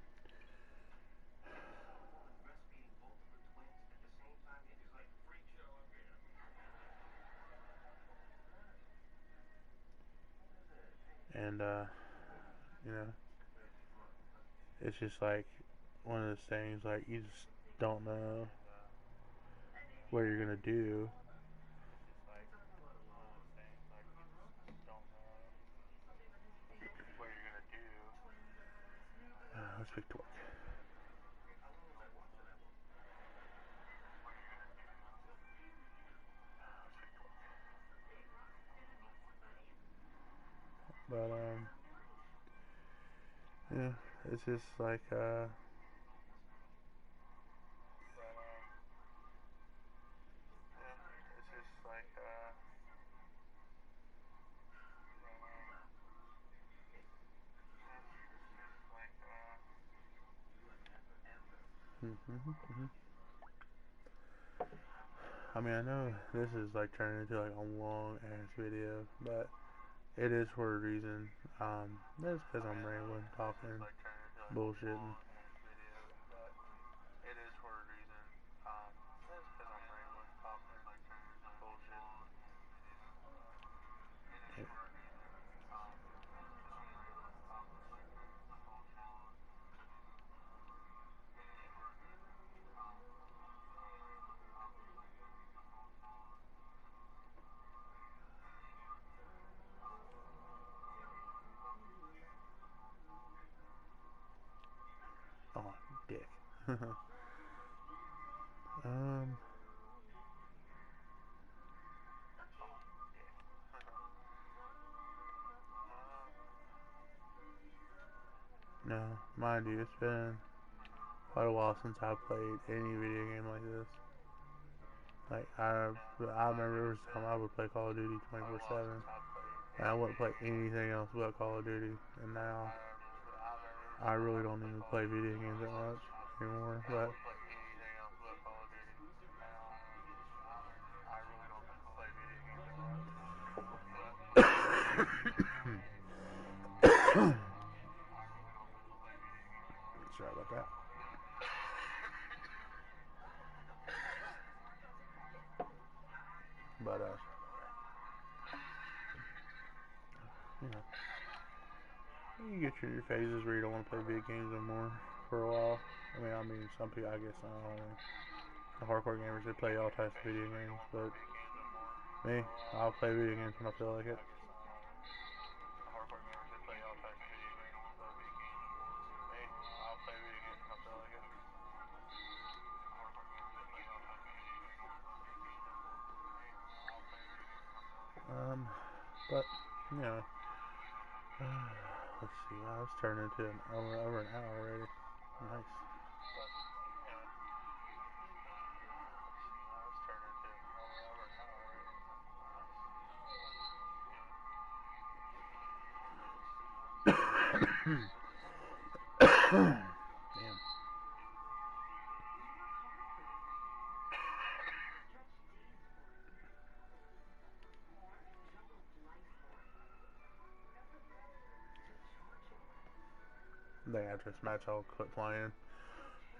And you know, it's just like one of those things. Like you just don't know what you're gonna do. Let's pick torque. But yeah, it's just like I mean, I know this is like turning into like a long ass video, but it is for a reason. That's because I'm rambling, talking, bullshitting. Oh, dick. um, no, mind you, it's been quite a while since I played any video game like this. Like I remember there was time I would play Call of Duty 24/7, and I wouldn't play anything else but Call of Duty. And now I really don't even play video games that much anymore. But But you know, you get your phases where you don't want to play video games anymore for a while. I mean, some people, I guess, the hardcore gamers, they play all types of video games, but me, I'll play video games when I feel like it. But you know, let's see. I was turning into over an hour already. Nice. Damn. I think after this match, I'll quit playing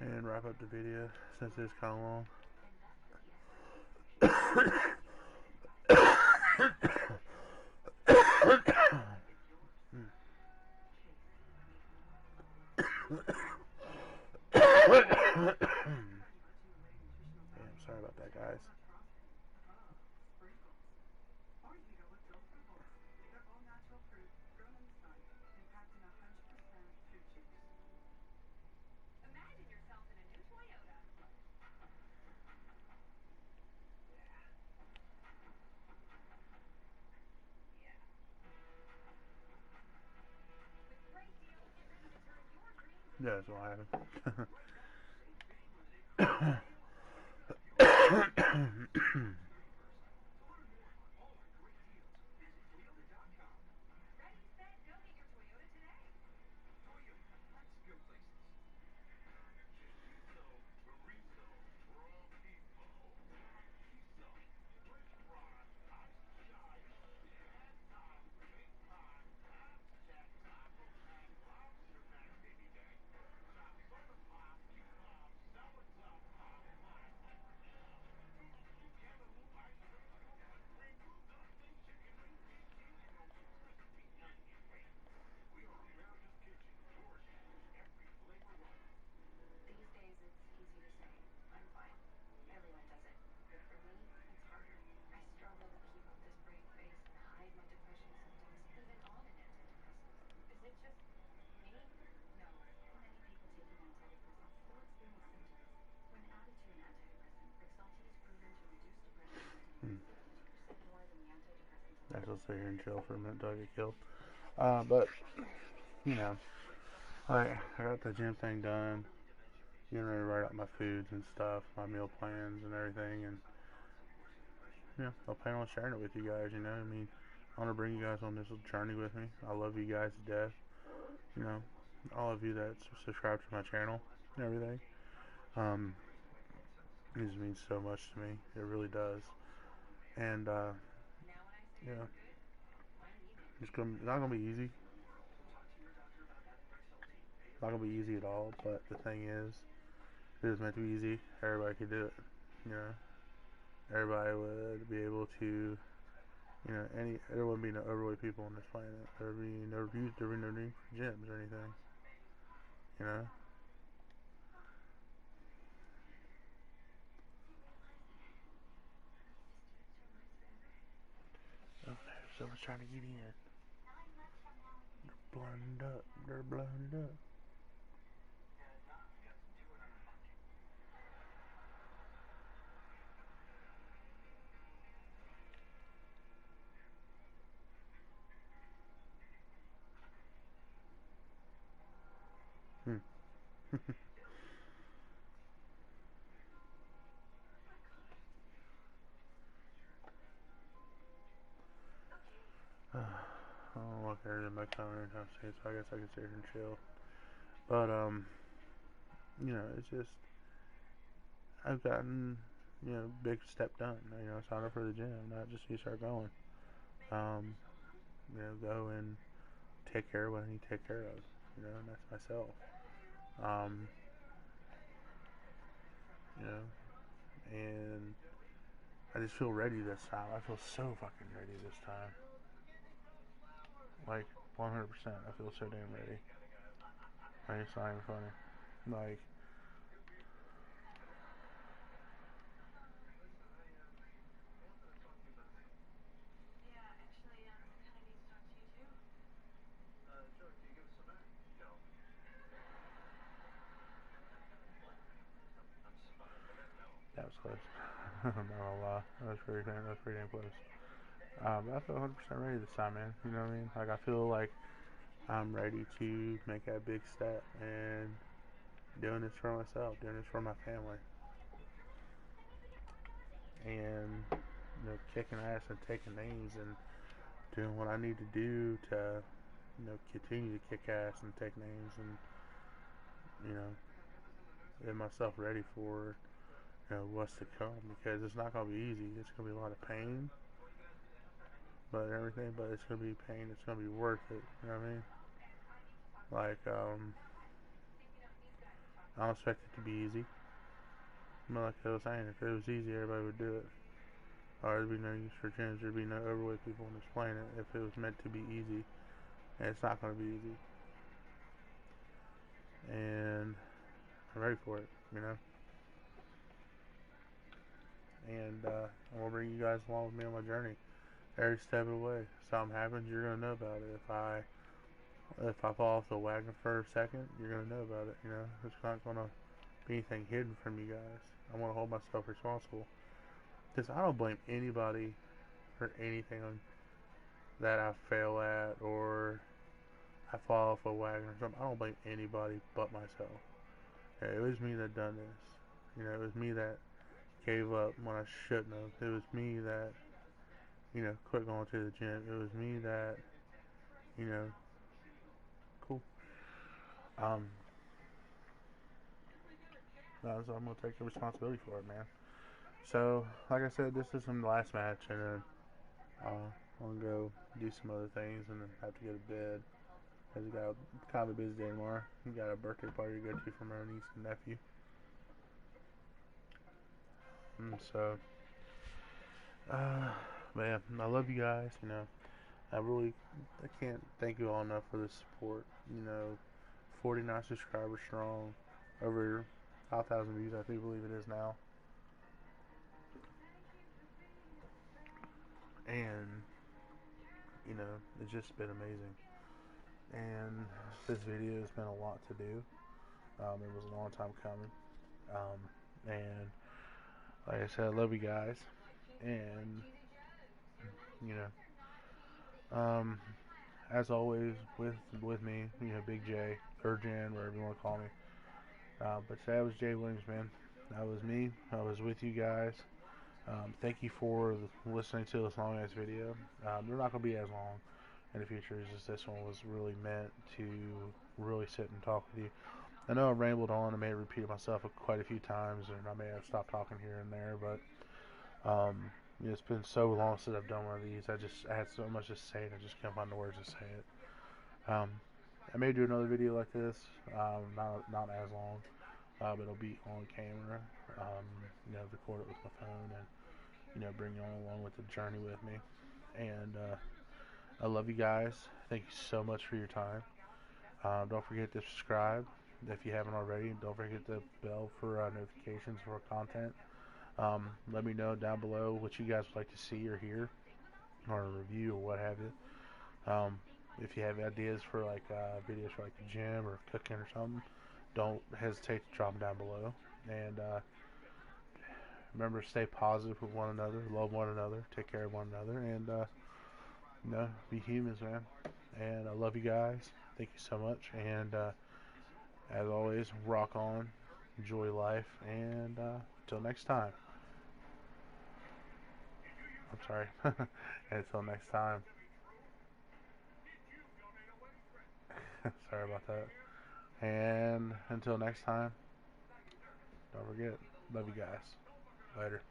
and wrap up the video since it's kind of long. Damn, sorry about that, guys. Yeah, that's what happened. I shall sit here and chill for a minute until I get killed. But you know, I got the gym thing done. Getting ready to write out my foods and stuff, my meal plans and everything, and I plan on sharing it with you guys. I mean, I want to bring you guys on this journey with me. I love you guys to death. All of you that subscribe to my channel and everything. This means so much to me. It really does. And it's not gonna be easy. Not gonna be easy at all. But the thing is, if it was meant to be easy, everybody could do it. You know, everybody would be able to. There wouldn't be no overweight people on this planet. There would be no need for gyms or anything. You know. Oh, someone's trying to get in. They're blinded up. They're blinded up. I don't look at it in my camera anytime soon, so I guess I can sit here and chill. But it's just I've gotten big step done. Sign up for the gym, not just you start going. Um, go and take care of what I need to take care of. And that's myself. Um, you know, and I just feel ready this time. I feel so fucking ready this time. Like 100%. I feel so damn ready. Like, it's not even funny. Like, that was close. I'm not gonna lie. That was pretty damn close. I feel 100% ready this time, man. You know what I mean? Like, I feel like I'm ready to make that big step and doing this for myself, doing this for my family, and kicking ass and taking names and doing what I need to do to continue to kick ass and take names and get myself ready for what's to come, because it's not gonna be easy. It's gonna be a lot of pain, but it's gonna be pain. It's gonna be worth it. You know what I mean? Like, I don't expect it to be easy. But like I was saying, if it was easy, everybody would do it. Or there'd be no use for gyms. There'd be no overweight people on this planet if it was meant to be easy. And it's not going to be easy. And I'm ready for it, And I'm going to bring you guys along with me on my journey. Every step of the way. If something happens, you're going to know about it. If I fall off the wagon for a second, you're going to know about it, It's not going to be anything hidden from you guys. I'm going to hold myself responsible. Because I don't blame anybody for anything that I fail at or I fall off a wagon or something. I don't blame anybody but myself. Yeah, it was me that done this. It was me that gave up when I shouldn't have. It was me that, quit going to the gym. It was me that, cool. So I'm gonna take the responsibility for it, man. So, like I said, this is the last match, and then I'm gonna go do some other things, and then have to go to bed. Cause we got kind of a busy day tomorrow. We got a birthday party to go to for my niece and nephew. So, man, I love you guys. I can't thank you all enough for the support. 49 subscribers strong, over 5,000 views, I do believe it is now. And, it's just been amazing. And this video has been a lot to do. It was a long time coming. And like I said, I love you guys. And, you know, as always, with me, Big J, or Jan, whatever you want to call me. But today was Jay Williams, man. That was me. I was with you guys. Thank you for listening to this long ass video. They're not going to be as long in the future. It's just this one was really meant to really sit and talk with you. I know I rambled on. I may have repeated myself quite a few times, and I may have stopped talking here and there, but it's been so long since I've done one of these. I had so much to say, and I just can't find the words to say it. I may do another video like this, not as long, but it'll be on camera. Record it with my phone, and bring you all along with the journey with me. And I love you guys. Thank you so much for your time. Don't forget to subscribe if you haven't already. Don't forget the bell for notifications for content. Let me know down below what you guys would like to see or hear, or a review or what have you. If you have ideas for videos for the gym or cooking or something, don't hesitate to drop them down below. And remember, stay positive with one another, love one another, take care of one another, and be humans, man. And I love you guys. Thank you so much. And as always, rock on, enjoy life, and until next time. I'm sorry. Until next time. Sorry about that. And until next time, don't forget, love you guys. Later.